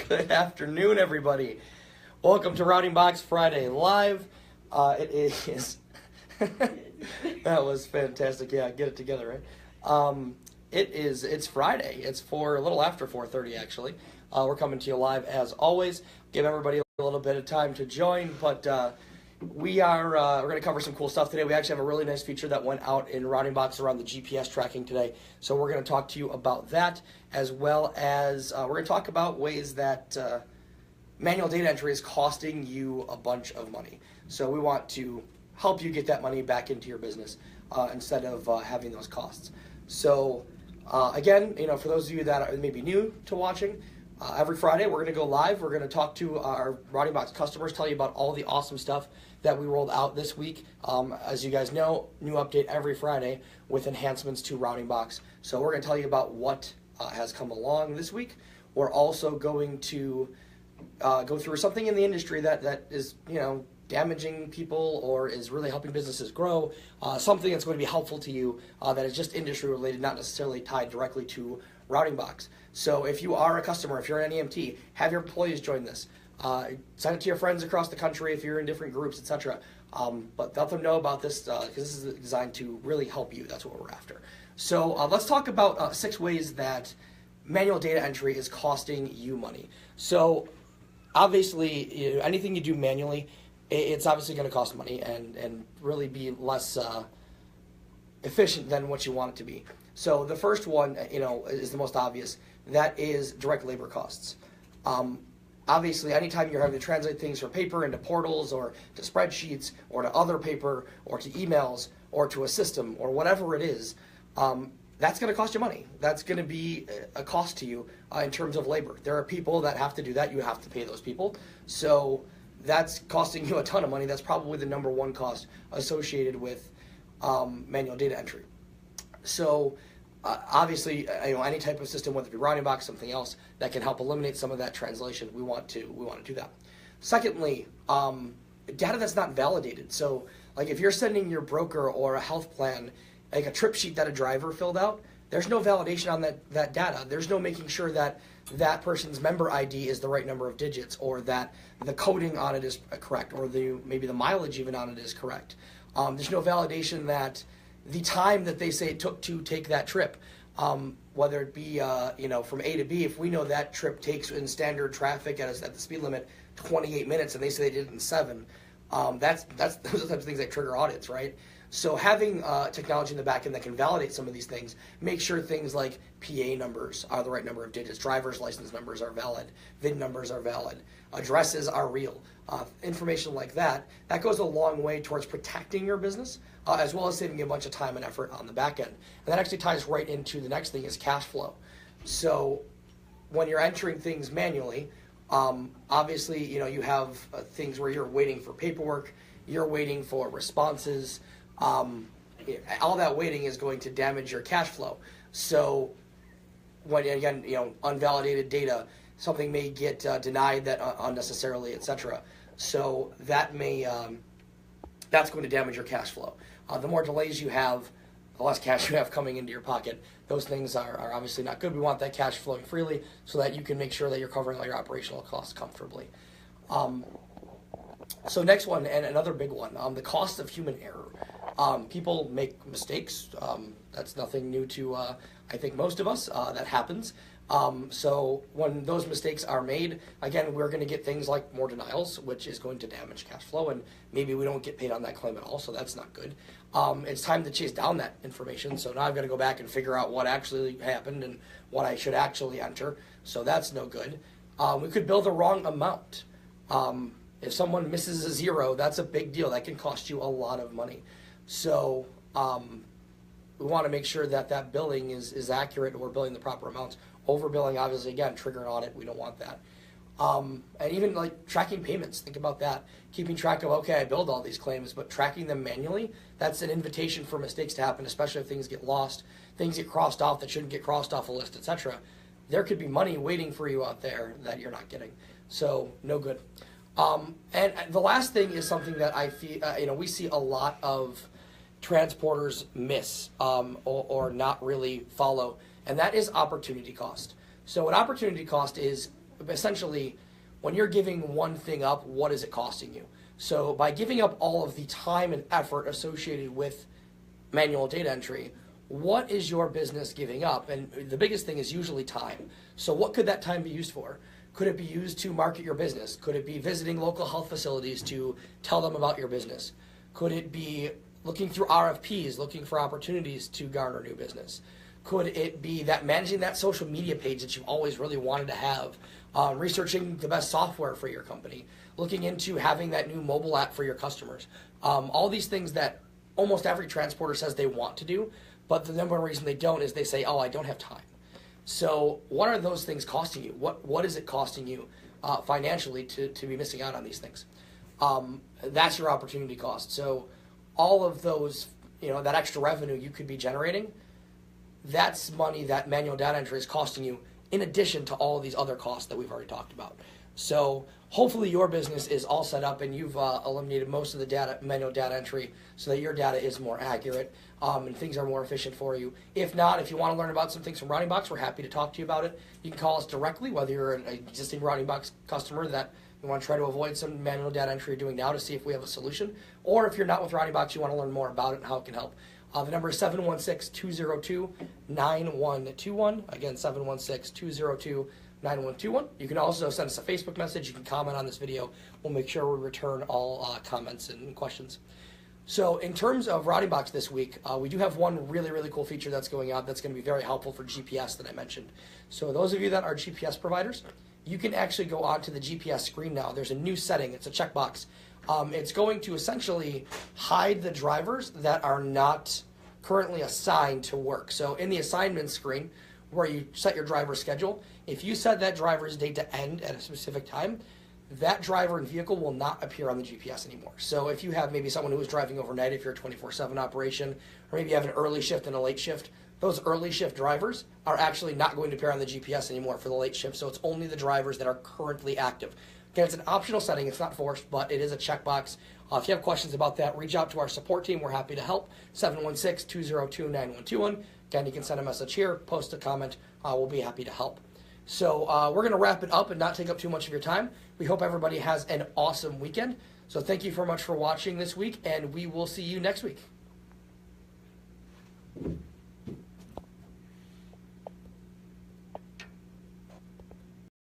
Good afternoon, everybody. Welcome to Routing Box Friday Live. It is. That was fantastic. Yeah, get it together, right? It's Friday. It's a little after 4:30 actually. We're coming to you live as always. Give everybody a little bit of time to join, but we're going to cover some cool stuff today. We actually have a really nice feature that went out in Routing Box around the GPS tracking today. So we're going to talk to you about that, as well as we're going to talk about ways that manual data entry is costing you a bunch of money. So we want to help you get that money back into your business instead of having those costs. So again, for those of you that may be new to watching, every Friday we're going to go live. We're going to talk to our Routing Box customers, tell you about all the awesome stuff that we rolled out this week. As you guys know, new update every Friday with enhancements to Routing Box. So we're going to tell you about what has come along this week. We're also going to go through something in the industry that is, damaging people or is really helping businesses grow, something that's going to be helpful to you that is just industry related, not necessarily tied directly to Routing Box. So if you are a customer, if you're an EMT, have your employees join this. Send it to your friends across the country if you're in different groups, etc. But let them know about this because this is designed to really help you. That's what we're after. So let's talk about 6 ways that manual data entry is costing you money. So obviously, anything you do manually, it's obviously going to cost money and really be less efficient than what you want it to be. So the first one, is the most obvious. That is direct labor costs. Obviously, anytime you're having to translate things from paper into portals or to spreadsheets or to other paper or to emails or to a system or whatever it is, that's going to cost you money. That's going to be a cost to you in terms of labor. There are people that have to do that. You have to pay those people. So that's costing you a ton of money. That's probably the number one cost associated with manual data entry. So obviously, any type of system, whether it be Routing Box, something else that can help eliminate some of that translation, we want to do that. Secondly, data that's not validated. So like if you're sending your broker or a health plan like a trip sheet that a driver filled out, there's no validation on that data. There's no making sure that that person's member ID is the right number of digits, or that the coding on it is correct, or maybe the mileage even on it is correct. There's no validation that the time that they say it took to take that trip, whether it be from A to B, if we know that trip takes in standard traffic at the speed limit 28 minutes and they say they did it in 7, that's those are the types of things that trigger audits, right? So having technology in the back end that can validate some of these things, make sure things like PA numbers are the right number of digits, driver's license numbers are valid, VIN numbers are valid, addresses are real, information like that goes a long way towards protecting your business, as well as saving you a bunch of time and effort on the back end. And that actually ties right into the next thing is cash flow. So when you're entering things manually, obviously, you have things where you're waiting for paperwork, you're waiting for responses. All that waiting is going to damage your cash flow. So when, again, unvalidated data, something may get denied that unnecessarily, etc. So that that's going to damage your cash flow. The more delays you have, the less cash you have coming into your pocket. Those things are obviously not good. We want that cash flowing freely so that you can make sure that you're covering all your operational costs comfortably. So next one, and another big one, the cost of human error. People make mistakes. That's nothing new to, I think, most of us. That happens. So when those mistakes are made, again, we're going to get things like more denials, which is going to damage cash flow, and maybe we don't get paid on that claim at all, so that's not good. It's time to chase down that information, so now I've got to go back and figure out what actually happened and what I should actually enter, so that's no good. We could bill the wrong amount. If someone misses a 0, that's a big deal. That can cost you a lot of money. So we want to make sure that billing is accurate and we're billing the proper amounts. Overbilling, obviously, again, trigger an audit. We don't want that. And even like tracking payments, think about that. Keeping track of, okay, I billed all these claims, but tracking them manually, that's an invitation for mistakes to happen, especially if things get lost, things get crossed off that shouldn't get crossed off a list, etc. There could be money waiting for you out there that you're not getting. So no good. And the last thing is something that I feel, we see a lot of transporters miss or not really follow, and that is opportunity cost. So an opportunity cost is essentially, when you're giving one thing up, what is it costing you? So by giving up all of the time and effort associated with manual data entry, what is your business giving up? And the biggest thing is usually time. So what could that time be used for? Could it be used to market your business? Could it be visiting local health facilities to tell them about your business? Could it be looking through RFPs, looking for opportunities to garner new business? Could it be that managing that social media page that you've always really wanted to have, researching the best software for your company, looking into having that new mobile app for your customers? All these things that almost every transporter says they want to do, but the number one reason they don't is they say, oh, I don't have time. So what are those things costing you? What is it costing you financially to be missing out on these things? That's your opportunity cost. So all of those, that extra revenue you could be generating, that's money that manual data entry is costing you in addition to all of these other costs that we've already talked about. So hopefully your business is all set up and you've eliminated most of the manual data entry so that your data is more accurate and things are more efficient for you. If not, if you want to learn about some things from RoundingBox, we're happy to talk to you about it. You can call us directly, whether you're an existing RoundingBox customer that you want to try to avoid some manual data entry you're doing now to see if we have a solution, or if you're not with RoundingBox, you want to learn more about it and how it can help. The number is 716-202-9121. Again, 716-202-9121. You can also send us a Facebook message. You can comment on this video. We'll make sure we return all comments and questions. So in terms of RoundingBox this week, we do have one really, really cool feature that's going out that's going to be very helpful for GPS that I mentioned. So those of you that are GPS providers, you can actually go onto the GPS screen now. There's a new setting. It's a checkbox. It's going to essentially hide the drivers that are not currently assigned to work. So in the assignment screen, where you set your driver schedule, if you set that driver's date to end at a specific time, that driver and vehicle will not appear on the GPS anymore. So if you have maybe someone who is driving overnight, if you're a 24/7 operation, or maybe you have an early shift and a late shift, those early shift drivers are actually not going to appear on the GPS anymore for the late shift. So it's only the drivers that are currently active. Again, it's an optional setting. It's not forced, but it is a checkbox. If you have questions about that, reach out to our support team. We're happy to help. 716-202-9121. Again, you can send a message here, post a comment. We'll be happy to help. So we're going to wrap it up and not take up too much of your time. We hope everybody has an awesome weekend. So thank you very much for watching this week, and we will see you next week.